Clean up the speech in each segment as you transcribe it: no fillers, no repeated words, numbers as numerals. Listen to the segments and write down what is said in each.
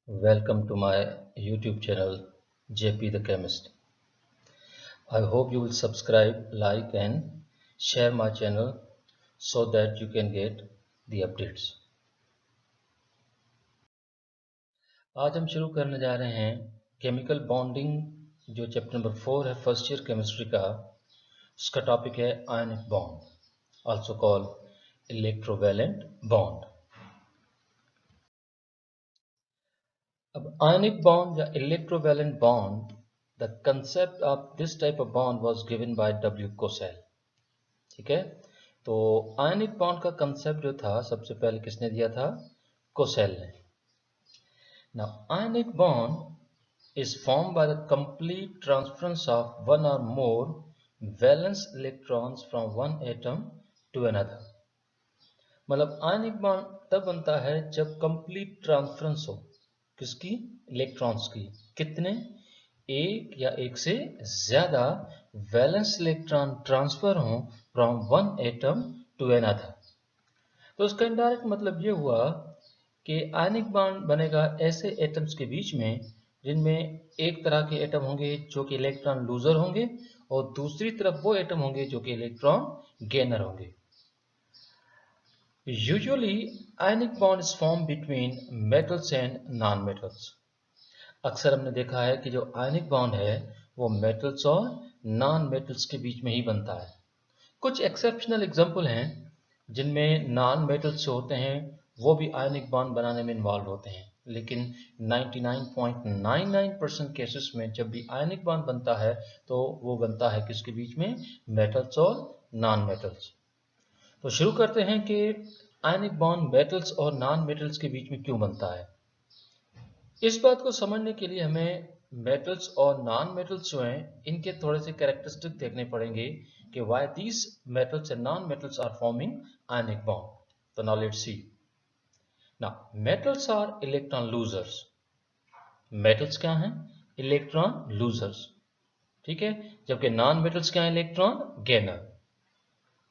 Welcome to my YouTube channel JP the Chemist. I hope you will subscribe, like and share my channel so that you can get the updates. आज हम शुरू करने जा रहे हैं chemical bonding जो chapter number 4 है first year chemistry का। उसका टॉपिक है ionic bond also call electrovalent bond. अब आयनिक बॉन्ड या electrovalent bond, the concept of this type of bond was given by W. Cosell। ठीक है, तो आयनिक बॉन्ड का कंसेप्ट जो था सबसे पहले किसने दिया था? कोसेल ने। Now ionic bond is form by the complete transference of one और more valence electrons from one atom to another. मतलब आयनिक बॉन्ड तब बनता है जब कंप्लीट ट्रांसफरेंस हो। किसकी? इलेक्ट्रॉन्स की। कितने? एक या एक से ज्यादा वैलेंस इलेक्ट्रॉन ट्रांसफर हो from one atom to another. तो उसका इनडायरेक्ट मतलब ये हुआ कि आयनिक बॉन्ड बनेगा ऐसे एटम्स के बीच में जिनमें एक तरह के एटम होंगे जो कि इलेक्ट्रॉन लूजर होंगे और दूसरी तरफ वो एटम होंगे जो कि इलेक्ट्रॉन गेनर होंगे। Usually ionic bond is form between metals and non metals. अक्सर हमने देखा है कि जो आयनिक बॉन्ड है वो मेटल्स और नॉन मेटल्स के बीच में ही बनता है। कुछ एक्सेप्शनल एग्जाम्पल हैं जिनमें नॉन मेटल्स जो होते हैं वो भी आयनिक बॉन्ड बनाने में इन्वॉल्व होते हैं, लेकिन 99.99% केसेस में जब भी आयनिक बॉन्ड बनता है तो वो बनता है किसके बीच में? मेटल्स और नॉन मेटल्स। तो शुरू करते हैं कि आयनिक बॉन्ड मेटल्स और नॉन मेटल्स के बीच में क्यों बनता है। इस बात को समझने के लिए हमें मेटल्स और नॉन मेटल्स जो हैं इनके थोड़े से कैरेक्टरिस्टिक देखने पड़ेंगे कि why these metals and non metals are forming ionic bond. तो now let's see. Now metals are electron losers. Metals क्या हैं? Electron losers. ठीक है, जबकि नॉन मेटल्स क्या हैं? Electron gainer.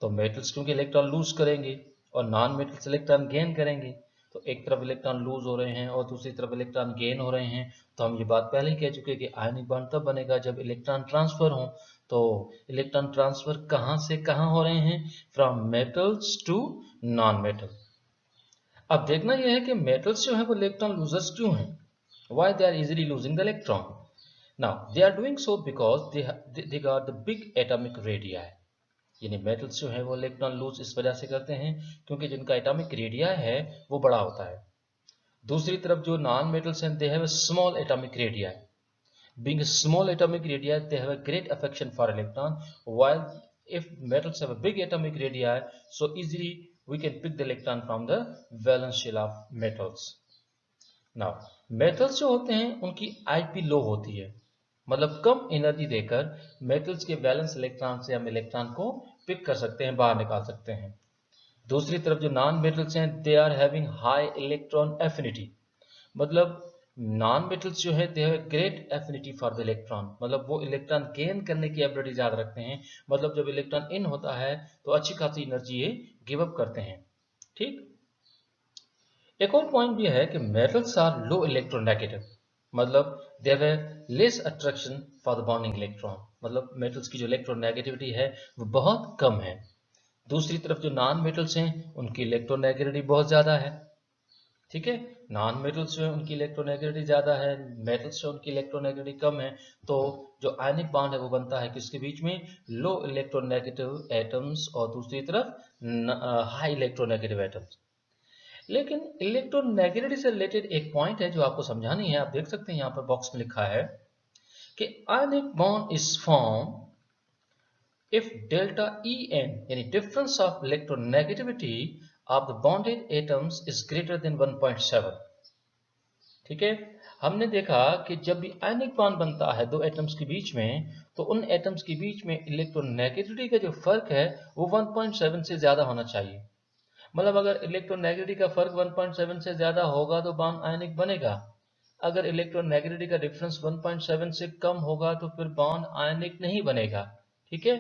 तो मेटल्स क्योंकि इलेक्ट्रॉन लूज करेंगे और नॉन मेटल्स इलेक्ट्रॉन गेन करेंगे, तो एक तरफ इलेक्ट्रॉन लूज हो रहे हैं और दूसरी तरफ इलेक्ट्रॉन गेन हो रहे हैं। तो हम ये बात पहले ही कह चुके हैं कि आयनिक बॉन्ड तब बनेगा जब इलेक्ट्रॉन ट्रांसफर हो। तो इलेक्ट्रॉन ट्रांसफर कहाँ से कहाँ हो रहे हैं? From metals to non metal. अब देखना यह है कि मेटल्स जो है वो इलेक्ट्रॉन लूजर्स क्यों हैं? Why they are easily losing the electron? Now they are doing so because they got the big atomic radius. यानी मेटल्स जो है वो इलेक्ट्रॉन लूज इस वजह से करते हैं क्योंकि जिनका एटॉमिक रेडियस है वो बड़ा होता है। दूसरी तरफ जो नॉन मेटल्स हैं they have a small atomic radius. Being a small atomic radii they have a great affection for electron, while if metals have a big atomic radii so easily we can pick the electron from the valence shell of metals. Now metals जो होते हैं उनकी IP लो होती है, मतलब कम energy देकर metals के valence electron से हम इलेक्ट्रॉन को पिक कर सकते हैं, बाहर निकाल सकते हैं। दूसरी तरफ जो नॉन मेटल्स हैं they are having high electron affinity. मतलब नॉन मेटल्स जो है they have great affinity for the electron, मतलब वो इलेक्ट्रॉन गेन करने की एबिलिटी ज्यादा रखते हैं। मतलब जब इलेक्ट्रॉन इन होता है तो अच्छी खासी एनर्जी ये गिव अप करते हैं। ठीक, एक और पॉइंट भी है कि मेटल्स आर लो इलेक्ट्रोनेगेटिव, मतलब they have less attraction for the bonding electron. मतलब मेटल्स की जो इलेक्ट्रोनेगेटिविटी है वो बहुत कम है। दूसरी तरफ जो नॉन मेटल्स हैं उनकी इलेक्ट्रोनेगेटिविटी बहुत ज्यादा है। ठीक है, नॉन मेटल्स जो है उनकी इलेक्ट्रोनेगेटिविटी ज्यादा है, मेटल्स जो उनकी इलेक्ट्रोनेगेटिविटी कम है। तो जो आयनिक बॉन्ड है वो बनता है किसके बीच में? लो इलेक्ट्रोनेगेटिव एटम्स और दूसरी तरफ हाई इलेक्ट्रोनेगेटिव एटम्स। लेकिन इलेक्ट्रोनेगेटिविटी से रिलेटेड एक पॉइंट है जो आपको समझानी है। आप देख सकते हैं यहाँ पर बॉक्स में लिखा है कि आयनिक bond is form if delta En यानी difference of electronegativity of the bonded atoms is greater than 1.7। ठीक है, हमने देखा कि जब भी आयनिक बॉन्ड बनता है दो एटम्स के बीच में तो उन एटम्स के बीच में इलेक्ट्रोनेगेटिविटी का जो फर्क है वो 1.7 से ज्यादा होना चाहिए। मतलब अगर इलेक्ट्रोनेगेटिविटी का फर्क 1.7 से ज्यादा होगा तो बॉन्ड आयनिक बनेगा। अगर इलेक्ट्रोनेगेटिविटी का डिफरेंस 1.7 से कम होगा तो फिर बॉन्ड आयनिक नहीं बनेगा। ठीक है,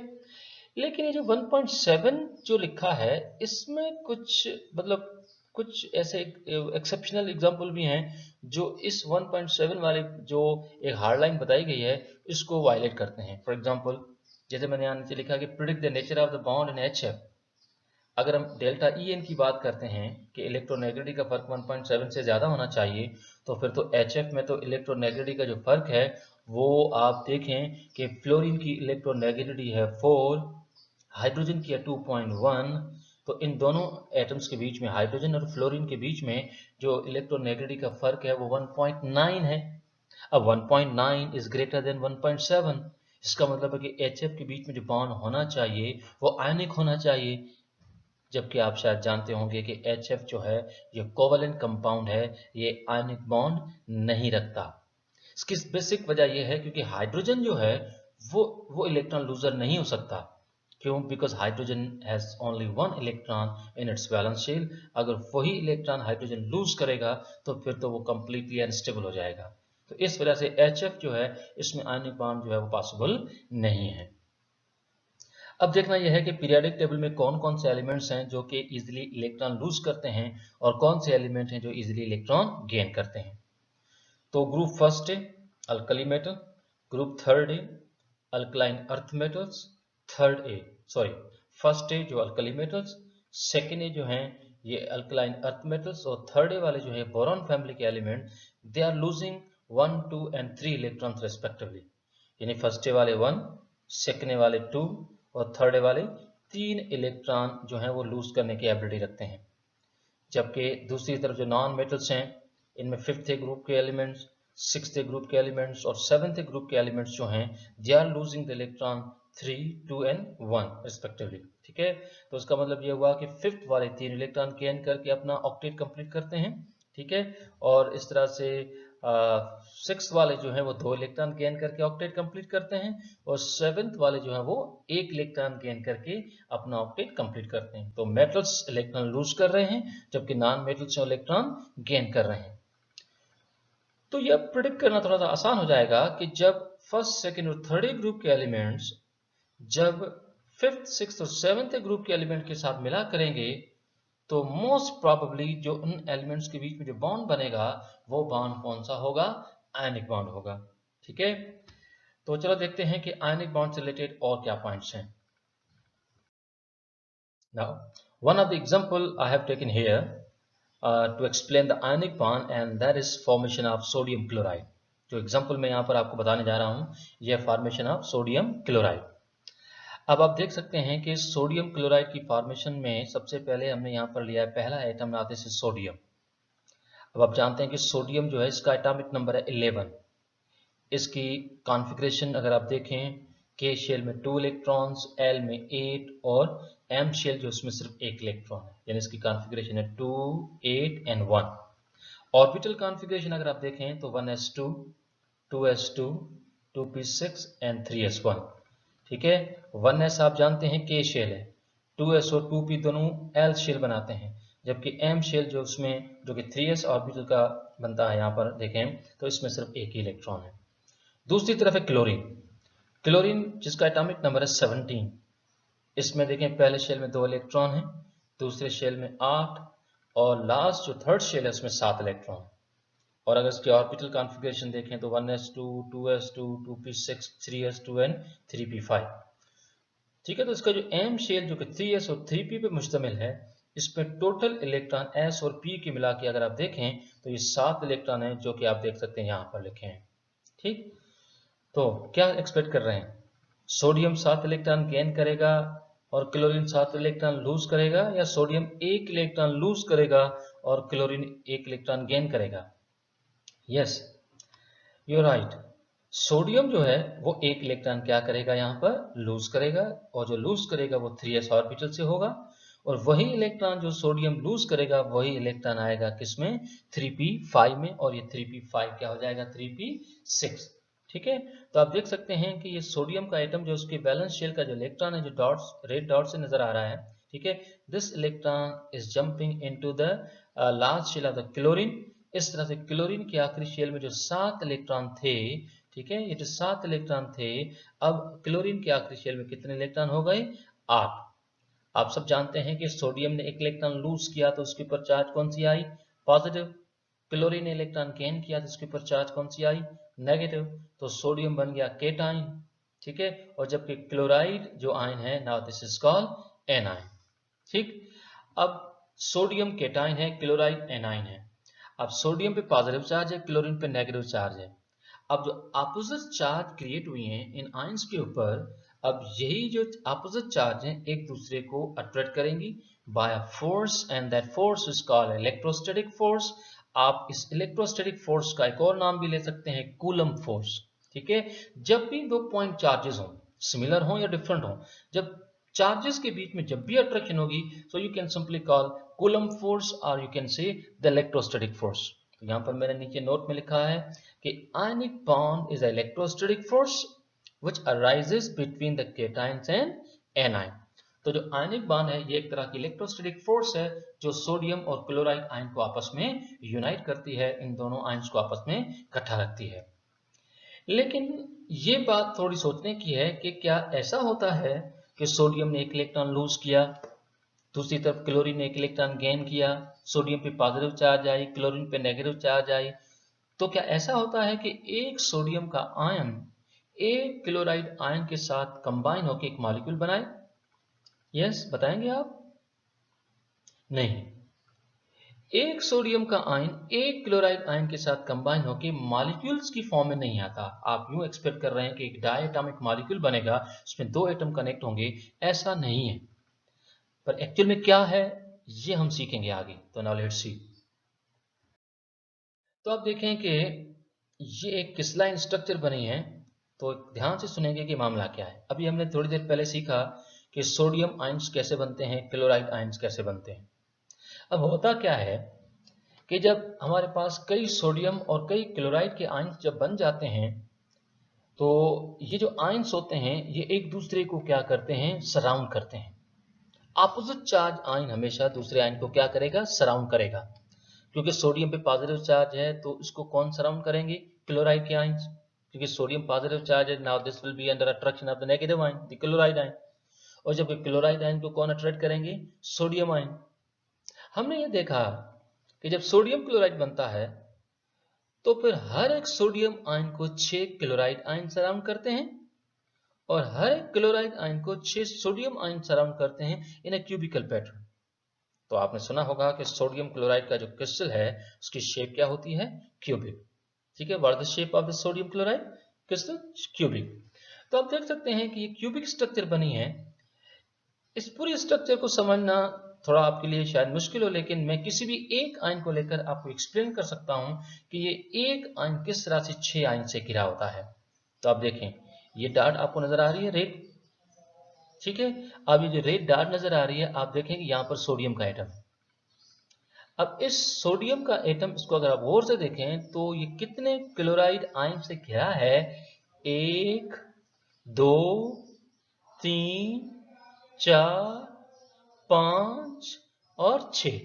लेकिन ये जो 1.7 जो लिखा है इसमें कुछ मतलब कुछ ऐसे एक्सेप्शनल एग्जाम्पल भी हैं जो इस 1.7 वाले जो एक हार्ड लाइन बताई गई है इसको वायलेट करते हैं। फॉर एग्जाम्पल जैसे मैंने यहाँ नीचे लिखा कि predict the nature of the bond in HF। अगर हम डेल्टा EN की बात करते हैं कि इलेक्ट्रोनेगेटिविटी का फर्क 1.7 से ज़्यादा होना चाहिए, तो फिर तो HF में तो इलेक्ट्रोनेगेटिविटी का जो फर्क है वो आप देखें कि फ्लोरीन की इलेक्ट्रोनेगेटिविटी है 4, हाइड्रोजन की है 2.1। तो इन दोनों एटम्स के बीच में, हाइड्रोजन और फ्लोरीन के बीच में जो इलेक्ट्रोनेगेटिविटी का फर्क है वो 1.9 है। अब 1.9 इज ग्रेटर देन 1.7, इसका मतलब है कि HF के बीच में जो बॉन्ड होना चाहिए वो आयनिक होना चाहिए, जबकि आप शायद जानते होंगे कि HF जो है ये कोवलेंट कंपाउंड है, ये आयनिक बॉन्ड नहीं रखता। इसकी बेसिक वजह यह है क्योंकि हाइड्रोजन जो है वो इलेक्ट्रॉन लूजर नहीं हो सकता। क्यों? Because hydrogen has only 1 electron in its valence shell. अगर वही इलेक्ट्रॉन हाइड्रोजन लूज करेगा तो फिर तो वो कंप्लीटली अनस्टेबल हो जाएगा। तो इस वजह से HF जो है इसमें आयनिक बॉन्ड जो है वो पॉसिबल नहीं है। अब देखना यह है कि पीरियोडिक टेबल में कौन कौन से एलिमेंट्स हैं जो कि इजीली इलेक्ट्रॉन लूज करते हैं और कौन से एलिमेंट हैं जो इजीली इलेक्ट्रॉन गेन करते हैं। तो ग्रुप फर्स्ट है अल्कली मेटल, ग्रुप थर्ड है अल्कलाइन अर्थ मेटल्स, फर्स्ट है जो अल्कली मेटल्स, सेकेंड है जो हैं ये अल्कलाइन अर्थ मेटल्स, और थर्ड वाले जो है बोरॉन फैमिली के element, they are losing 1, 2 and 3 electrons respectively. यानी फर्स्ट वाले 1, सेकेंड वाले 2 और थर्ड वाले 3 इलेक्ट्रॉन जो हैं वो लूज करने की एबिलिटी रखते हैं। जबकि दूसरी तरफ जो नॉन मेटल्स हैं इनमें फिफ्थ ग्रुप के एलिमेंट्स, सिक्स्थ ग्रुप के एलिमेंट्स और सेवंथ ग्रुप के एलिमेंट्स जो हैं they are losing the electron 3, 2 and 1 respectively. ठीक है, तो उसका मतलब ये हुआ कि फिफ्थ वाले 3 इलेक्ट्रॉन गेन करके अपना ऑक्टेट कंप्लीट करते हैं। ठीक है, और इस तरह से सिक्स वाले जो हैं वो 2 इलेक्ट्रॉन गेन करके ऑक्टेट कंप्लीट करते हैं, और सेवेंथ वाले जो हैं वो 1 इलेक्ट्रॉन गेन करके अपना ऑक्टेट कंप्लीट करते हैं। तो मेटल्स इलेक्ट्रॉन लूज कर रहे हैं जबकि नॉन मेटल्स इलेक्ट्रॉन गेन कर रहे हैं। तो यह प्रिडिक्ट करना थोड़ा सा आसान हो जाएगा कि जब फर्स्ट, सेकेंड और थर्ड ग्रुप के एलिमेंट्स जब फिफ्थ, सिक्स्थ और सेवेंथ ग्रुप के एलिमेंट के साथ मिला करेंगे तो मोस्ट प्रोबेबली जो उन एलिमेंट्स के बीच में जो बॉन्ड बनेगा वो बॉन्ड कौन सा होगा? आयनिक बॉन्ड होगा। ठीक है, तो चलो देखते हैं कि आयनिक बॉन्ड से रिलेटेड और क्या पॉइंट्स हैं। Now one of the example I have taken here to explain the ionic bond, and that is formation of sodium chloride। जो एग्जांपल मैं यहाँ पर आपको बताने जा रहा हूँ यह फॉर्मेशन ऑफ सोडियम क्लोराइड। अब आप देख सकते हैं कि सोडियम क्लोराइड की फॉर्मेशन में सबसे पहले हमने यहाँ पर लिया है पहला एटम नाम से सोडियम। अब आप जानते हैं कि सोडियम जो है इसका एटॉमिक नंबर है 11। इसकी कॉन्फ़िगरेशन अगर आप देखें, के शेल में 2 इलेक्ट्रॉन्स, एल में 8 और एम शेल जो उसमें सिर्फ 1 इलेक्ट्रॉन है, यानी इसकी कॉन्फ़िगरेशन है 2, 8 and 1। ऑर्बिटल कॉन्फ़िगरेशन अगर आप देखें तो 1s2, 2s2, 2p6 and 3s1। ठीक है, 1s आप जानते हैं के शेल है, 2s और 2p दोनों एल शेल बनाते हैं, जबकि एम शेल जो उसमें जो कि 3s ऑर्बिटल का बनता है यहाँ पर देखें तो इसमें सिर्फ 1 ही इलेक्ट्रॉन है। दूसरी तरफ है क्लोरीन। क्लोरीन जिसका एटॉमिक नंबर है 17। इसमें देखें पहले शेल में 2 इलेक्ट्रॉन है, दूसरे शेल में 8 और लास्ट जो थर्ड शेल है उसमें 7 इलेक्ट्रॉन। और अगर इसकी ऑर्बिटल कॉन्फ़िगरेशन देखें तो 1s2, 2s2, 2p6, 3s2 and 3p5। ठीक है, तो इसका जो एम शेल जो कि 3s और 3p पे मुश्तमिल है, इसमें टोटल इलेक्ट्रॉन s और p के मिला के अगर आप देखें तो ये 7 इलेक्ट्रॉन हैं जो कि आप देख सकते हैं यहाँ पर लिखे हैं। ठीक, तो क्या एक्सपेक्ट कर रहे हैं? सोडियम 7 इलेक्ट्रॉन गेन करेगा और क्लोरीन 7 इलेक्ट्रॉन लूज करेगा, या सोडियम 1 इलेक्ट्रॉन लूज करेगा और क्लोरीन 1 इलेक्ट्रॉन गेन करेगा? Yes, you right. सोडियम जो है वो 1 इलेक्ट्रॉन क्या करेगा? यहाँ पर लूज करेगा, और जो लूज करेगा वो 3s ऑर्बिटल से होगा, और वही इलेक्ट्रॉन जो सोडियम लूज करेगा वही इलेक्ट्रॉन आएगा किसमें? 3p5 में, और ये 3p5 क्या हो जाएगा? 3p6। ठीक है, तो आप देख सकते हैं कि ये सोडियम का एटम जो उसके बैलेंस शेल का जो इलेक्ट्रॉन है, जो डॉट्स रेड डॉट से नजर आ रहा है, ठीक है, this electron is jumping into the last shell of the chlorine. इस तरह से क्लोरीन के आखिरी शेल में जो 7 इलेक्ट्रॉन थे, ठीक है, ये जो 7 इलेक्ट्रॉन थे, अब क्लोरीन के आखिरी शेल में कितने इलेक्ट्रॉन हो गए? 8। आप सब जानते हैं कि सोडियम ने एक इलेक्ट्रॉन लूज किया तो उसके ऊपर चार्ज कौन सी आई, पॉजिटिव। क्लोरीन ने इलेक्ट्रॉन गेन किया तो उसके ऊपर चार्ज कौन सी आई, नेगेटिव। तो सोडियम बन गया केटाइन, ठीक है। और जबकि क्लोराइड जो आयन है, now this is called A9, ठीक। अब सोडियम केटाइन है, क्लोराइड एनाइन है। अब सोडियम पे पॉजिटिव चार्ज है, क्लोरीन पे नेगेटिव चार्ज है। अब जो अपोजिट चार्ज क्रिएट हुई हैं इन आयंस के ऊपर, अब यही जो अपोजिट चार्ज हैं एक दूसरे को अट्रैक्ट करेंगी by a force, and that force is called electrostatic force. आप इस इलेक्ट्रोस्टैटिक फोर्स का एक और नाम भी ले सकते हैं, कूलम फोर्स, ठीक है। जब भी दो पॉइंट चार्जेस हों, सिमिलर हों या डिफरेंट हों, जब चार्जेस के बीच में जब भी अट्रैक्शन होगी, so you can simply call coulomb force और you can say the electrostatic force. तो यहां पर मैंने नीचे नोट में लिखा है कि ionic bond is an electrostatic force which arises between the cations and anion। तो जो आयनिक बॉन्ड है ये एक तरह की इलेक्ट्रोस्टैटिक फोर्स है जो सोडियम और क्लोराइड आयन को आपस में यूनाइट करती है, इन दोनों आयन्स को आपस में इकट्ठा रखती है। लेकिन ये बात थोड़ी सोचने की है कि क्या ऐसा होता है कि सोडियम ने एक इलेक्ट्रॉन लूज किया, दूसरी तरफ क्लोरीन ने एक इलेक्ट्रॉन गेन किया, सोडियम पे पॉजिटिव चार्ज आई, क्लोरीन पे नेगेटिव चार्ज आई। तो क्या ऐसा होता है कि एक सोडियम का आयन एक क्लोराइड आयन के साथ कंबाइन होकर एक मॉलिक्यूल बनाए? यस, बताएंगे आप? नहीं, एक सोडियम का आयन एक क्लोराइड आयन के साथ कंबाइन होकर मॉलिक्यूल्स की फॉर्म में नहीं आता। आप यूं एक्सपेक्ट कर रहे हैं कि एक डायटॉमिक मॉलिक्यूल बनेगा, उसमें दो एटम कनेक्ट होंगे, ऐसा नहीं है। पर एक्चुअल में क्या है ये हम सीखेंगे आगे। तो नाउ लेट्स सी। तो आप देखें कि ये एक क्रिस्टलाइन स्ट्रक्चर बनी है, तो ध्यान से सुनेंगे कि मामला क्या है। अभी हमने थोड़ी देर पहले सीखा कि सोडियम आयंस कैसे बनते हैं, क्लोराइड आयंस कैसे बनते हैं। अब होता क्या है कि जब हमारे पास कई सोडियम और कई क्लोराइड के आयंस जब बन जाते हैं, तो ये जो आयंस होते हैं ये एक दूसरे को क्या करते हैं, सराउंड करते हैं। अपोजिट चार्ज आयन हमेशा दूसरे आयन को क्या करेगा, सराउंड करेगा। क्योंकि सोडियम पे पॉजिटिव चार्ज है तो इसको कौन सराउंड करेंगे, क्लोराइड के आयंस। क्योंकि सोडियम पॉजिटिव चार्ज है, now this will be under attraction of the negative ion, the chloride ion. और जब क्लोराइड आयन को कौन अट्रैक्ट करेंगे, सोडियम आयन। हमने ये देखा कि जब सोडियम क्लोराइड बनता है तो फिर हर एक सोडियम आयन को 6 क्लोराइड आयन सराउंड करते हैं और हर एक क्लोराइड आयन को 6 सोडियम आयन सराउंड करते हैं इन ए क्यूबिकल पैटर्न। तो आपने सुना होगा कि सोडियम क्लोराइड का जो क्रिस्टल है उसकी शेप क्या होती है, क्यूबिक, ठीक है। What is the shape of the sodium chloride crystal, cubic. तो आप देख सकते हैं कि ये क्यूबिक स्ट्रक्चर बनी है। इस पूरी स्ट्रक्चर को समझना थोड़ा आपके लिए शायद मुश्किल हो, लेकिन मैं किसी भी एक आयन को लेकर आपको एक्सप्लेन कर सकता हूं कि ये एक आयन किस तरह से 6 आयन से घिरा होता है। तो आप देखें, ये डॉट आपको नजर आ रही है रेड, ठीक है। अब ये जो रेड डॉट नजर आ रही है, आप देखेंगे यहां पर सोडियम का एटम। अब इस सोडियम का एटम, इसको अगर आप गौर से देखें तो ये कितने क्लोराइड आयन से घिरा है, 1 2 3 4 5 और 6।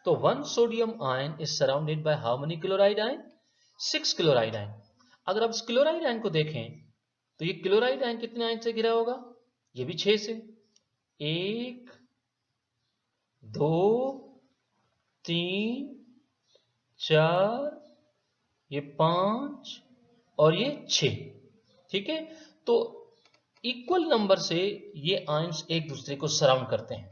तो 1 sodium ion is surrounded by how many chloride ion, 6 chloride ion. अगर आप इस क्लोराइड आयन को देखें तो ये क्लोराइड आयन कितने आयन से घिरा होगा, ये भी 6 से, 1 2 3 4, ये 5 और ये 6, ठीक है। तो इक्वल नंबर से ये आयंस एक दूसरे को सराउंड करते हैं।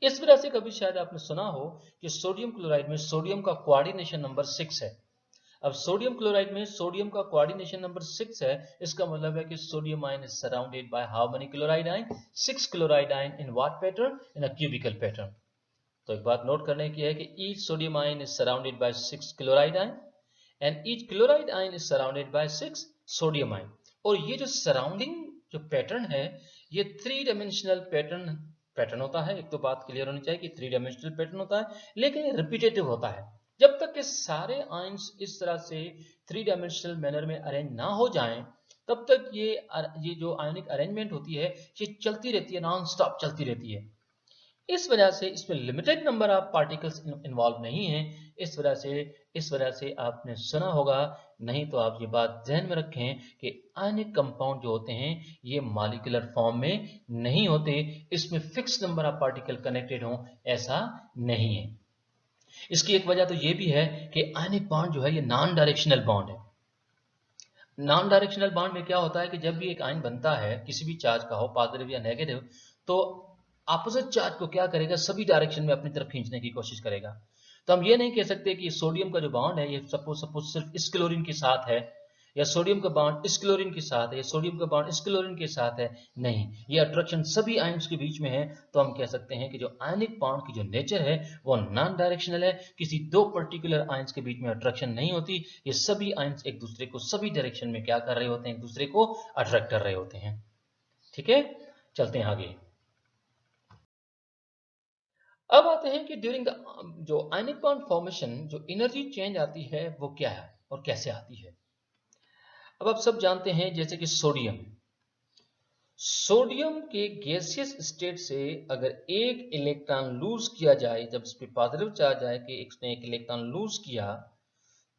इस वजह से कभी शायद आपने सुना हो कि सोडियम क्लोराइड में सोडियम का कोऑर्डिनेशन नंबर 6 है। अब सोडियम क्लोराइड में सोडियम का कोऑर्डिनेशन नंबर 6 है, इसका मतलब है कि sodium ion is surrounded by how many chloride ion, 6 chloride ion in what pattern, in a cubical pattern. तो एक बात नोट करने की है कि each sodium ion is surrounded by 6 chloride ion and each chloride ion is surrounded by 6 sodium ion. और ये जो सराउंडिंग जो पैटर्न है, ये 3 डायमेंशनल पैटर्न होता है। एक तो बात क्लियर होनी चाहिए कि 3 डायमेंशनल पैटर्न होता है, लेकिन ये रिपीटेटिव होता है। जब तक कि सारे आयंस इस तरह से 3 डायमेंशनल मैनर में अरेंज ना हो जाएं, तब तक ये जो आयनिक अरेंजमेंट होती है ये चलती रहती है, नॉन स्टॉप चलती रहती है। इस वजह से इसमें limited number of particles involve नहीं है, इस वजह से आपने सुना होगा, नहीं तो आप ये बात ध्यान में रखें कि आयनिक कंपाउंड जो होते हैं ये मॉलिक्यूलर फॉर्म में नहीं होते, इसमें fix number of particle connected हों ऐसा नहीं है। इसकी एक वजह तो ये भी है कि आयनिक बॉन्ड जो है ये नॉन डायरेक्शनल बॉन्ड है। नॉन डायरेक्शनल बॉन्ड में क्या होता है कि जब भी एक आयन बनता है किसी भी चार्ज का हो, पॉजिटिव या नेगेटिव, तो अपोजिट चार्ज को क्या करेगा, सभी डायरेक्शन में अपनी तरफ खींचने की कोशिश करेगा। तो हम ये नहीं कह सकते कि सोडियम का जो बॉन्ड है ये सपोज सिर्फ इस क्लोरीन के साथ है, या सोडियम का बॉन्ड इस क्लोरीन के साथ है, या सोडियम का बॉन्ड इस क्लोरीन के साथ है। नहीं, ये अट्रैक्शन सभी आयन्स के बीच में है। तो हम कह सकते हैं कि जो आयनिक बॉन्ड की जो नेचर है वो नॉन डायरेक्शनल है, किसी दो पर्टिकुलर आयन्स के बीच में अट्रैक्शन नहीं होती। ये सभी आयन्स एक दूसरे को सभी डायरेक्शन में क्या कर रहे होते हैं, एक दूसरे को अट्रैक्ट कर रहे होते हैं। ठीक है, चलते हैं आगे। अब आते हैं कि ड्यूरिंग द जो आयनिक बॉन्ड फॉर्मेशन जो एनर्जी चेंज आती है वो क्या है और कैसे आती है। अब आप सब जानते हैं जैसे कि सोडियम के गैसियस स्टेट से अगर एक इलेक्ट्रॉन लूज किया जाए, जब इस पे पॉजिटिव चार्ज आए कि इसने एक इलेक्ट्रॉन लूज किया,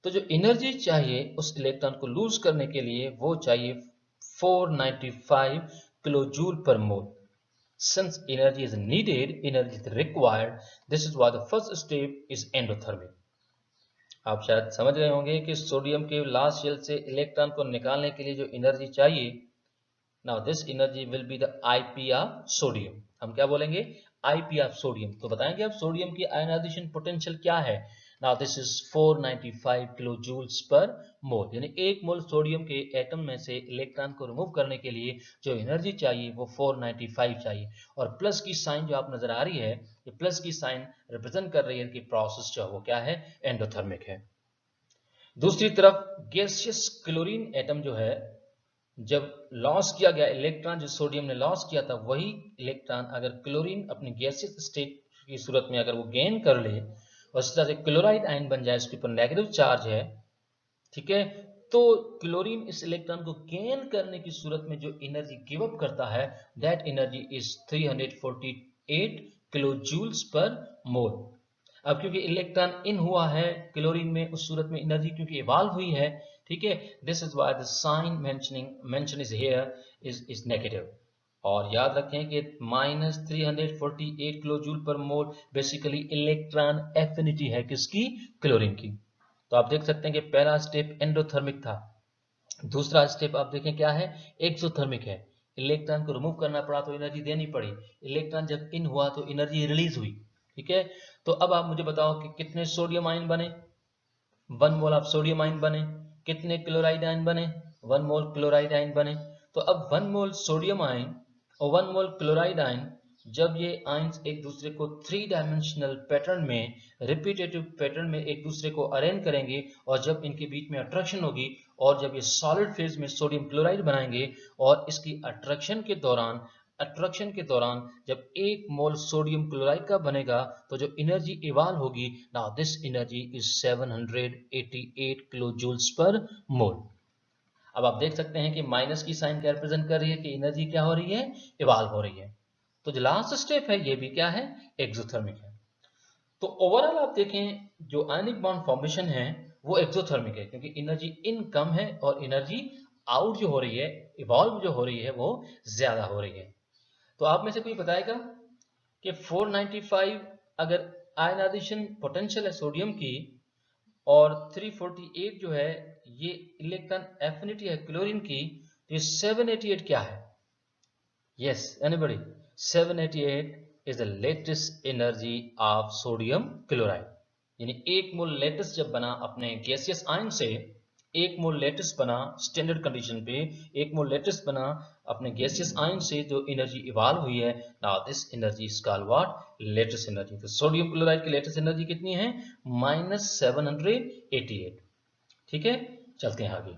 तो जो एनर्जी चाहिए उस इलेक्ट्रॉन को लूज करने के लिए वो चाहिए 495 किलो जूल पर मोल। Since energy is needed, energy is required. This is why the first step is endothermic. आप शायद समझ रहे होंगे कि सोडियम के लास्ट शेल से इलेक्ट्रॉन को निकालने के लिए जो एनर्जी चाहिए, now this energy will be the IP of sodium. हम क्या बोलेंगे, आईपी ऑफ सोडियम। तो बताएंगे आप सोडियम की आयनाइजेशन पोटेंशियल क्या है। Now this is 495 kilo joules per mole, यानी एक मोल सोडियम के एटम में से इलेक्ट्रॉन को रिमूव करने के लिए जो एनर्जी चाहिए वो 495 चाहिए। और प्लस की साइन जो आप नजर आ रही है, ये प्लस की साइन रिप्रेजेंट कर रही है कि प्रोसेस जो वो क्या है, एंडोथर्मिक है। दूसरी तरफ गैसियस क्लोरीन एटम जो है, जब लॉस किया गया इलेक्ट्रॉन, जो सोडियम ने लॉस किया था, वही इलेक्ट्रॉन अगर क्लोरीन अपनी गैसियस स्टेट की सूरत में अगर वो गेन कर ले और इस तरह से क्लोराइड आयन बन जाए, उसके ऊपर नेगेटिव चार्ज है, ठीक है, तो क्लोरीन इस इलेक्ट्रॉन को गेन करने की सूरत में जो एनर्जी गिव अप करता है, that energy is 348 kilo joules per mole. अब क्योंकि इलेक्ट्रॉन इन हुआ है क्लोरीन में, उस सूरत में एनर्जी क्योंकि इवॉल्व हुई है, ठीक है, this is why the sign mention is here is negative. और याद रखें कि -348 किलो जूल पर मोल बेसिकली इलेक्ट्रॉन एफिनिटी है किसकी, क्लोरीन की। तो आप देख सकते हैं कि पहला स्टेप एंडोथर्मिक था, दूसरा स्टेप आप देखें क्या है, एक्सोथर्मिक है। इलेक्ट्रॉन को रिमूव करना पड़ा तो एनर्जी देनी पड़ी, इलेक्ट्रॉन जब इन हुआ तो एनर्जी रिलीज हुई। ठीक है, तो अब आप मुझे बताओ कि कितने सोडियम आयन बने, 1 मोल ऑफ सोडियम आयन बने। कितने क्लोराइड आयन बने, 1 मोल क्लोराइड आयन बने। तो अब 1 मोल सोडियम आयन और 1 मोल क्लोराइड आयन, जब ये आयंस एक दूसरे को 3 डायमेंशनल पैटर्न में, रिपीटेटिव पैटर्न में एक दूसरे को अरेंज करेंगे, और जब इनके बीच में अट्रैक्शन होगी, और जब ये सॉलिड फेज में सोडियम क्लोराइड बनाएंगे, और इसकी अट्रैक्शन के दौरान जब 1 मोल सोडियम क्लोराइड का बनेगा, तो जो एनर्जी इवॉल्व होगी, now this energy is 788 kilo joules per mole. अब आप देख सकते हैं कि माइनस की साइन क्या रिप्रेजेंट कर रही है कि एनर्जी क्या हो रही है, इवॉल्व हो रही है। तो जो लास्ट स्टेप है ये भी क्या है, एक्सोथर्मिक है। तो ओवरऑल आप देखें जो आयनिक बॉन्ड फॉर्मेशन है वो एक्सोथर्मिक है, क्योंकि एनर्जी इन कम है और एनर्जी आउट जो हो रही है, इवॉल्व जो हो रही है, वो ज्यादा हो रही है। तो आप में से कोई बताएगा कि 495 अगर आयनाइजेशन पोटेंशियल है सोडियम की, और 348 जो है ये इलेक्ट्रॉन एफिनिटी है क्लोरीन की, तो ये 788 क्या है, yes anybody, 788 is the latest energy of sodium chloride। यानी एक मोल लेटेस्ट जब बना अपने गैसियस आयन से, एक मोल लेटेस्ट बना स्टैंडर्ड कंडीशन पे, एक मोल लेटेस्ट बना अपने गैसियस आयन से, जो एनर्जी इवॉल्व हुई है, now this energy is called what, latest energy. तो सोडियम क्लोराइड की लेटेस्ट एनर्जी कितनी है, -788। ठीक है, चलते हैं आगे।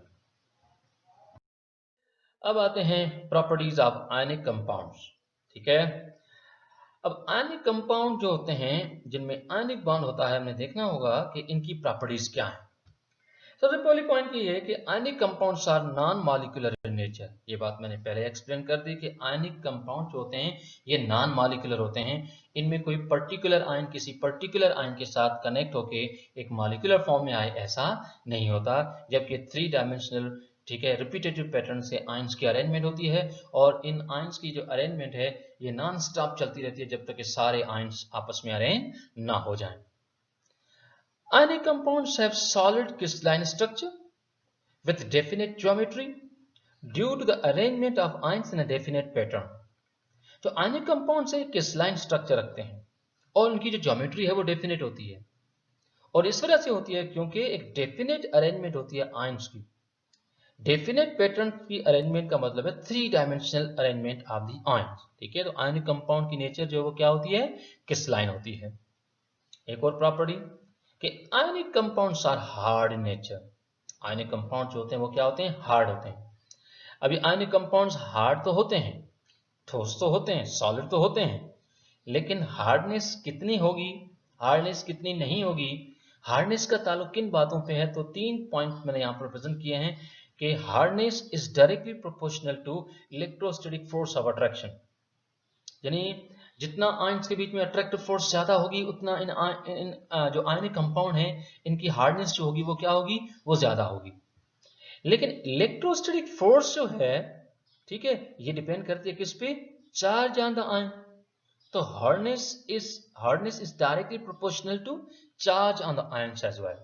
अब आते हैं प्रॉपर्टीज ऑफ आयनिक कंपाउंड्स। ठीक है, अब आयनिक कंपाउंड जो होते हैं जिनमें आयनिक बॉन्ड होता है, हमने देखना होगा कि इनकी प्रॉपर्टीज क्या है। सबसे पहली पॉइंट ये है कि ionic compounds are non molecular in nature. ये बात मैंने पहले एक्सप्लेन कर दी कि आयनिक कंपाउंड जो होते हैं ये नॉन मॉलिक्यूलर होते हैं। इनमें कोई पर्टिकुलर आयन किसी पर्टिकुलर आयन के साथ कनेक्ट होके एक मॉलिक्यूलर फॉर्म में आए, ऐसा नहीं होता। जबकि 3 डायमेंशनल, ठीक है, रिपीटेटिव पैटर्न से आयंस की अरेंजमेंट होती है और इन आयंस की जो अरेंजमेंट है ये नॉन स्टॉप चलती रहती है जब तक कि सारे आयंस आपस में अरेंज ना हो जाएं। Ionic compounds have solid crystalline structure with definite geometry due to the arrangement of ions in a definite pattern. तो आयनिक कंपाउंड्स एक क्रिस्टलाइन स्ट्रक्चर रखते हैं और उनकी जो ज्योमेट्री है वो डेफिनेट होती है, और इस वजह से होती है क्योंकि एक डेफिनेट अरेंजमेंट होती है आयंस की। डेफिनेट पैटर्न की अरेंजमेंट का मतलब है 3 dimensional arrangement of the ions, ठीक है। तो आयनिक कंपाउंड की नेचर जो है वो क्या होती है, क्रिस्टलाइन होती है। एक और प्रॉपर्टी कि ionic compounds are hard in nature. Ionic compound जो होते हैं वो क्या होते हैं, हार्ड होते हैं। अभी आयनिक कंपाउंड्स हार्ड तो होते हैं, ठोस तो होते हैं, सॉलिड तो होते हैं, लेकिन हार्डनेस कितनी होगी, हार्डनेस कितनी नहीं होगी, हार्डनेस का ताल्लुक किन बातों पे है, तो 3 पॉइंट मैंने यहाँ पर प्रेजेंट किए हैं कि hardness is directly proportional to electrostatic force of attraction. यानी जितना आयंस के बीच में अट्रैक्टिव फोर्स ज्यादा होगी उतना इन जो आयनिक कंपाउंड है इनकी हार्डनेस जो होगी वो क्या होगी, वो ज्यादा होगी। लेकिन इलेक्ट्रोस्टैटिक फोर्स जो है, ठीक है, ये डिपेंड करती है किस पे, चार्ज ऑन द आयन। तो hardness is directly proportional to charge on the ions as well.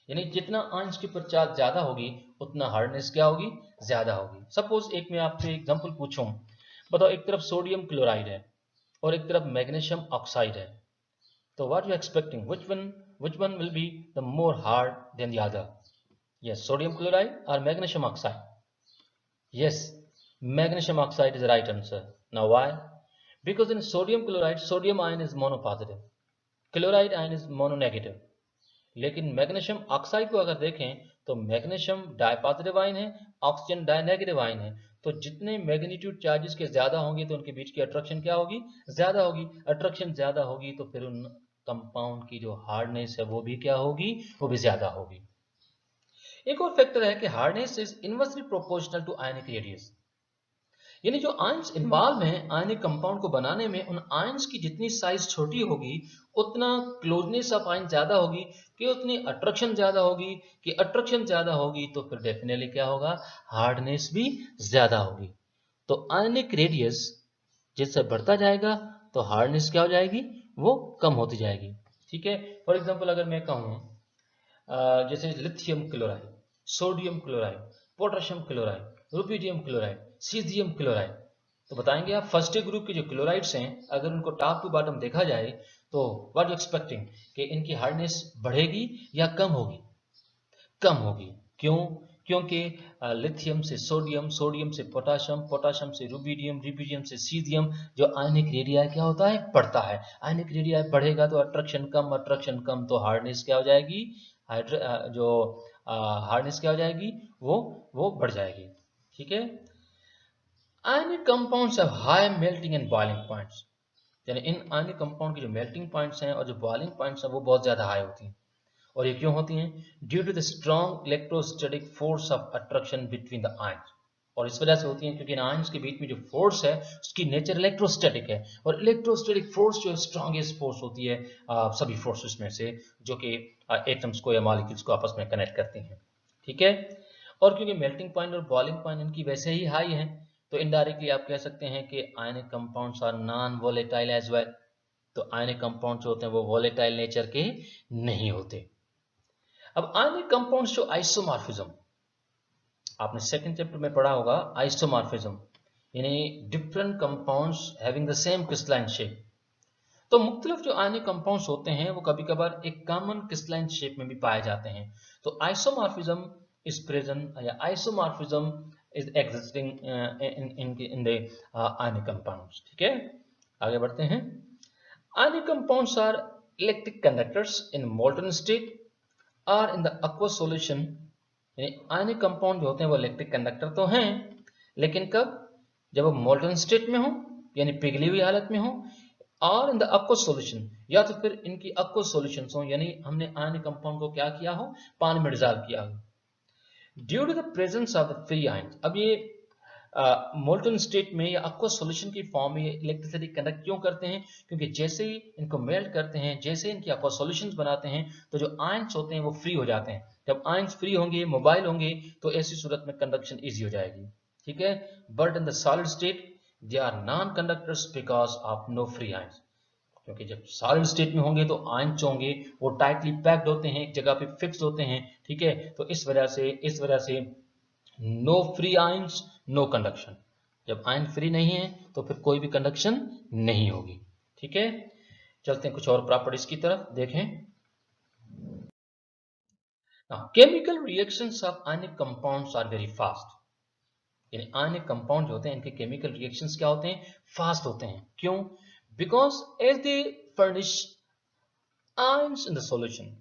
यानी जितना आयंस के ऊपर चार्ज ज्यादा होगी उतना हार्डनेस क्या होगी, ज्यादा होगी। सपोज एक मैं आपसे एग्जांपल पूछूं, बताओ एक तरफ सोडियम क्लोराइड है और एक तरफ मैग्नीशियम ऑक्साइड है, तो what you expecting, which one will be the more hard than the other? Yes, sodium chloride or magnesium oxide? Yes, magnesium oxide is the right answer. Now why? Because in sodium chloride sodium ion is monopositive, chloride ion is mononegative। लेकिन magnesium oxide को अगर देखें तो magnesium डाइपॉजिटिव ion है, oxygen डाइनेगेटिव ion है। तो जितने magnitude charges के ज्यादा होंगे तो उनके बीच की अट्रैक्शन क्या होगी, ज्यादा होगी। अट्रैक्शन ज्यादा होगी तो फिर उन कंपाउंड की जो हार्डनेस है वो भी क्या होगी, वो भी ज्यादा होगी। एक और फैक्टर है कि hardness is inversely proportional to ionic radius. यानी जो आयंस इन्वॉल्व हैं आयनिक कंपाउंड को बनाने में, उन आयंस की जितनी साइज छोटी होगी उतना क्लोजनेस ऑफ आयन ज्यादा होगी, कि उतनी अट्रैक्शन ज्यादा होगी, कि अट्रैक्शन ज्यादा होगी तो फिर डेफिनेटली क्या होगा, हार्डनेस भी ज्यादा होगी। तो आयनिक रेडियस जिससे बढ़ता जाएगा तो हार्डनेस क्या हो जाएगी, वो कम होती जाएगी, ठीक है। फॉर एग्जाम्पल अगर मैं कहूँ जैसे lithium chloride, sodium chloride, potassium chloride, rubidium chloride, caesium chloride, तो बताएंगे आप फर्स्ट ग्रुप के जो क्लोराइड्स हैं अगर उनको टॉप टू बॉटम देखा जाए तो व्हाट यू एक्सपेक्टिंग कि इनकी हार्डनेस बढ़ेगी या कम होगी, कम होगी। क्यों? क्योंकि लिथियम से सोडियम, सोडियम से पोटाशियम, पोटाशियम से रुबिडियम, रुबिडियम से सीजियम, जो आयनिक रेडिया क्या होता है, बढ़ता है। आयनिक रेडिया बढ़ेगा तो अट्रैक्शन कम, अट्रैक्शन कम तो हार्डनेस क्या हो जाएगी, जो हार्डनेस क्या हो जाएगी, वो बढ़ जाएगी, ठीक है। Ionic compounds have high melting and boiling points. यानी इन आयनिक कंपाउंड की जो मेल्टिंग पॉइंट्स हैं और जो बॉइलिंग पॉइंट्स हैं वो बहुत ज्यादा हाई होती हैं। और ये क्यों होती हैं? Due to the strong electrostatic force of attraction between the ions. और इस वजह से होती हैं क्योंकि इन आयंस के बीच में जो फोर्स है उसकी नेचर इलेक्ट्रोस्टैटिक है, और इलेक्ट्रोस्टैटिक फोर्स जो स्ट्रॉन्गेस्ट फोर्स होती है सभी फोर्सेस में से, जो कि एटम्स को या मॉलिक्यूल्स को आपस में कनेक्ट करती हैं, ठीक है। और क्योंकि मेल्टिंग पॉइंट और बॉइलिंग पॉइंट इनकी वैसे ही हाई है तो इनडायरेक्टली आप कह सकते हैं कि ionic compounds are non volatile as well. तो आयनिक कंपाउंड्स होते हैं वो वोलेटाइल नेचर के नहीं होते। अब आयनिक कंपाउंड्स जो आइसोमॉर्फिज्म, आपने सेकंड चैप्टर में पढ़ा होगा आइसोमॉर्फिज्म, यानी different compounds having the same crystalline shape. तो मुख्तलिफ जो आयनिक कंपाउंड्स होते हैं वो कभी कभार एक कॉमन क्रिस्टलाइन शेप में भी पाए जाते हैं। तो आइसोमॉर्फिज्म इज प्रेजेंट या isomorphism is existing in the ionic compounds, ठीक है। आगे बढ़ते हैं। Ionic compounds are electric conductors in molten state और इन द aqueous सॉल्यूशन। यानी आयनिक कंपाउंड जो होते हैं वो इलेक्ट्रिक कंडक्टर तो हैं, लेकिन कब? जब वो मोल्टन स्टेट में हो यानी पिघली हुई हालत में हो, और इन द aqueous सॉल्यूशन, या तो फिर इनकी aqueous सॉल्यूशंस हो, यानी हमने आयनिक कंपाउंड को क्या किया हो, पानी में डिसॉल्व किया हो, due to the presence of the free ions. अब ये मोल्टन स्टेट में या aqueous सॉल्यूशन की फॉर्म में इलेक्ट्रिसिटी कंडक्ट क्यों करते हैं, क्योंकि जैसे ही इनको मेल्ट करते हैं, जैसे इनकी aqueous सॉल्यूशंस बनाते हैं, तो जो आयंस होते हैं वो फ्री हो जाते हैं। जब आयंस फ्री होंगे, मोबाइल होंगे, तो ऐसी सूरत में कंडक्शन इजी हो जाएगी, ठीक है। But in the solid state they are non conductors because of no free ions, क्योंकि जब सॉलिड स्टेट में होंगे तो आयंस होंगे वो टाइटली पैक्ड होते हैं, एक जगह पे फिक्स होते हैं, ठीक है। तो इस वजह से no free ions no conduction. जब आयन फ्री नहीं है तो फिर कोई भी कंडक्शन नहीं होगी, ठीक है। चलते हैं कुछ और प्रॉपर्टीज की तरफ देखें। Chemical reactions of ionic compounds are very fast, यानी आयनिक कंपाउंड जो होते हैं इनके केमिकल रिएक्शंस क्या होते हैं, फास्ट होते हैं। क्यों? Because as they furnish ions in the solution.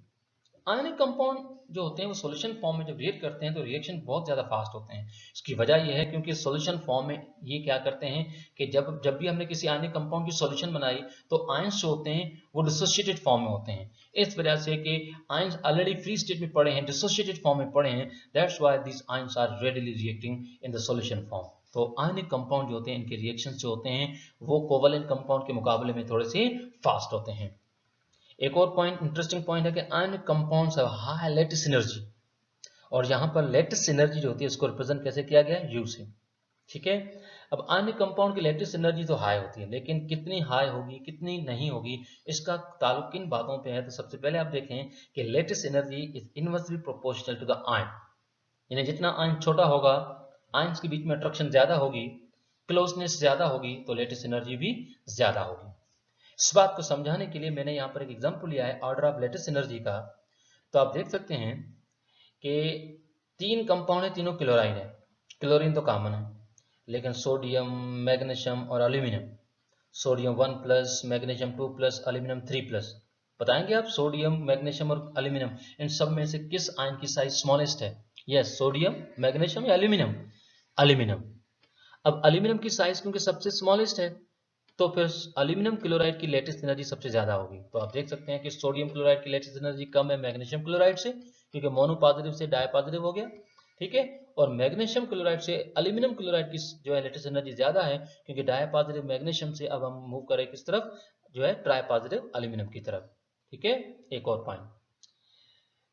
Ionic compound जो होते हैं वो सॉल्यूशन फॉर्म में जब रिएक्ट करते हैं तो रिएक्शन बहुत ज़्यादा फास्ट होते हैं। इसकी वजह यह है क्योंकि सॉल्यूशन फॉर्म में ये क्या करते हैं कि जब भी हमने किसी आयनिक कंपाउंड की सॉल्यूशन बनाई तो आयंस जो होते हैं वो डिसोसिएटेड फॉर्म में होते हैं। इस वजह से कि आयंस ऑलरेडी फ्री स्टेट में पड़े हैं, डिसोसिएटेड फॉर्म में पड़े हैं, that's why this ions are readily reacting in the solution form. तो आयनिक कंपाउंड जो होते हैं इनके रिएक्शंस जो होते हैं वो कोवलेंट कंपाउंड के मुकाबले में थोड़े से फास्ट होते हैं। एक और पॉइंट, इंटरेस्टिंग पॉइंट है कि ionic compounds have high lattice energy, और यहां पर लेटिस एनर्जी जो होती है इसको रिप्रेजेंट कैसे किया गया है, यू से, ठीक है। अब आयनिक कंपाउंड की लेटिस एनर्जी तो हाई होती है, लेकिन कितनी हाई होगी कितनी नहीं होगी इसका ताल्लुक किन बातों पे है। तो सबसे पहले आप देखें कि lattice energy is inversely proportional to the ion, यानी जितना आयन छोटा होगा, आयंस के बीच में अट्रैक्शन ज्यादा होगी, क्लोजनेस ज्यादा होगी, तो लेटिस एनर्जी भी ज्यादा होगी। इस बात को समझाने के लिए मैंने यहाँ पर एक एग्जाम्पल लिया है ऑर्डर ऑफ लेटेस्ट एनर्जी का। तो आप देख सकते हैं कि 3 कंपाउंड है, तीनों क्लोराइड है, क्लोरीन तो कॉमन है, लेकिन सोडियम, मैग्नीशियम और एल्यूमिनियम, सोडियम 1+, मैग्नीशियम 2+, एल्यूमिनियम 3+, बताएंगे आप सोडियम, मैग्नीशियम और एल्यूमिनियम इन सब में से किस आयन की साइज स्मॉलेस्ट है? यस, सोडियम, मैग्नीशियम या एल्यूमिनियम? एल्यूमिनियम। अब एल्यूमिनियम की साइज क्योंकि सबसे स्मॉलेस्ट है तो फिर एल्यूमिनियम क्लोराइड की लेटेस्ट एनर्जी सबसे ज्यादा होगी। तो आप देख सकते हैं कि सोडियम क्लोराइड की लेटेस्ट एनर्जी कम है मैग्नीशियम क्लोराइड से, क्योंकि मोनो पॉजिटिव से डाई पॉजिटिव हो गया, ठीक है। और मैग्नीशियम क्लोराइड से एल्यूमिनियम क्लोराइड की जो है लेटेस्ट एनर्जी ज्यादा है, क्योंकि डाई पॉजिटिव मैग्नीशियम से अब हम मूव करें किस तरफ, जो है ट्राई पॉजिटिव एल्यूमिनियम की तरफ, ठीक है। एक और point,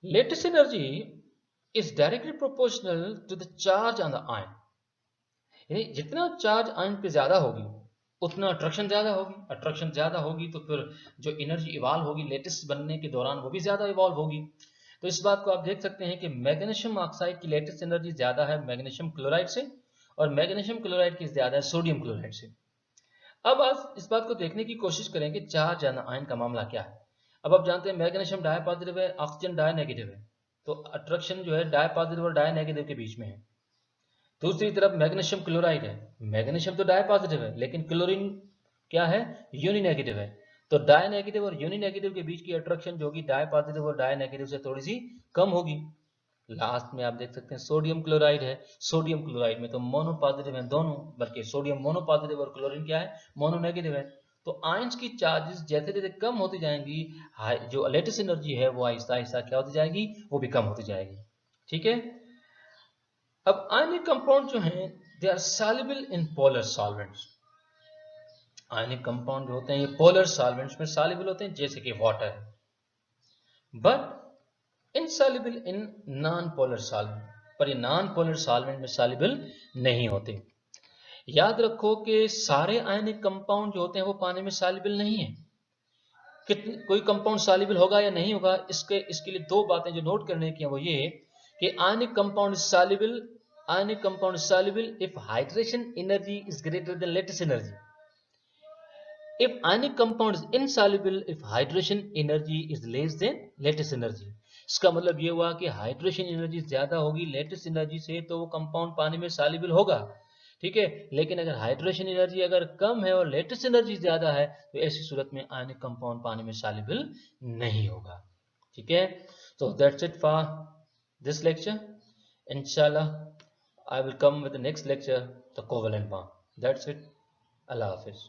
latest energy is directly proportional to the charge on the ion, यानी जितना चार्ज आयन पे ज्यादा होगी उतना अट्रैक्शन ज्यादा होगी, अट्रैक्शन ज्यादा होगी तो फिर जो एनर्जी इवॉल्व होगी लेटेस्ट बनने के दौरान वो भी ज्यादा इवॉल्व होगी। तो इस बात को आप देख सकते हैं कि मैग्नीशियम ऑक्साइड की लेटेस्ट एनर्जी ज्यादा है मैग्नीशियम क्लोराइड से, और मैग्नीशियम क्लोराइड की ज्यादा है सोडियम क्लोराइड से। अब आप इस बात को देखने की कोशिश करें कि चार्ज आयन का मामला क्या है। अब आप जानते हैं मैग्नीशियम डाई पॉजिटिव है, ऑक्सीजन डाई नेगेटिव है, तो अट्रैक्शन जो है डाई पॉजिटिव और डाई नेगेटिव के बीच में है। दूसरी तरफ मैग्नीशियम क्लोराइड है, मैग्नीशियम तो डाई पॉजिटिव है लेकिन क्लोरीन क्या है, यूनी नेगेटिव है, तो डाई नेगेटिव और यूनी नेगेटिव के बीच की अट्रैक्शन जो कि डाई पॉजिटिव और डाई नेगेटिव से थोड़ी सी कम होगी। लास्ट में आप देख सकते हैं सोडियम क्लोराइड है, सोडियम क्लोराइड में तो मोनो पॉजिटिव है दोनों, बल्कि सोडियम मोनो पॉजिटिव और क्लोरीन क्या है, मोनो नेगेटिव है। तो आयंस की चार्जेस जैसे जैसे कम होती जाएंगी, जो लेटेस्ट एनर्जी है वो आहिस्ता आहिस्ता क्या होती जाएगी, वो भी कम होती जाएगी, ठीक है। अब आयनिक कंपाउंड जो हैं they are soluble in polar solvents, ionic compound जो होते हैं ये पोलर सॉल्वेंट्स में सॉल्युबल होते हैं जैसे कि वाटर है, but insoluble in non polar solvent, पर ये नॉन पोलर सॉल्वेंट में सॉल्युबल नहीं होते। याद रखो कि सारे आयनिक कंपाउंड जो होते हैं वो पानी में सॉल्युबल नहीं है। कितने कोई कंपाउंड सॉल्युबल होगा या नहीं होगा, इसके लिए 2 बातें जो नोट करने की है वो ये कि ionic compound soluble, ionic compound is soluble if hydration energy is greater than lattice energy. If ionic compound is insoluble if hydration energy is less than lattice energy. इसका मतलब ये हुआ कि हाइड्रेशन एनर्जी ज्यादा होगी लेटिस एनर्जी से तो वो कंपाउंड पानी में सॉल्युबल होगा, ठीक है। लेकिन अगर हाइड्रेशन एनर्जी अगर कम है और लेटिस एनर्जी ज्यादा है तो ऐसी सूरत में आयनिक कंपाउंड पानी में सॉल्युबल नहीं होगा, ठीक है। So that's it for this lecture. Inshallah I will come with the next lecture, the covalent bond. That's it. Allah Hafiz.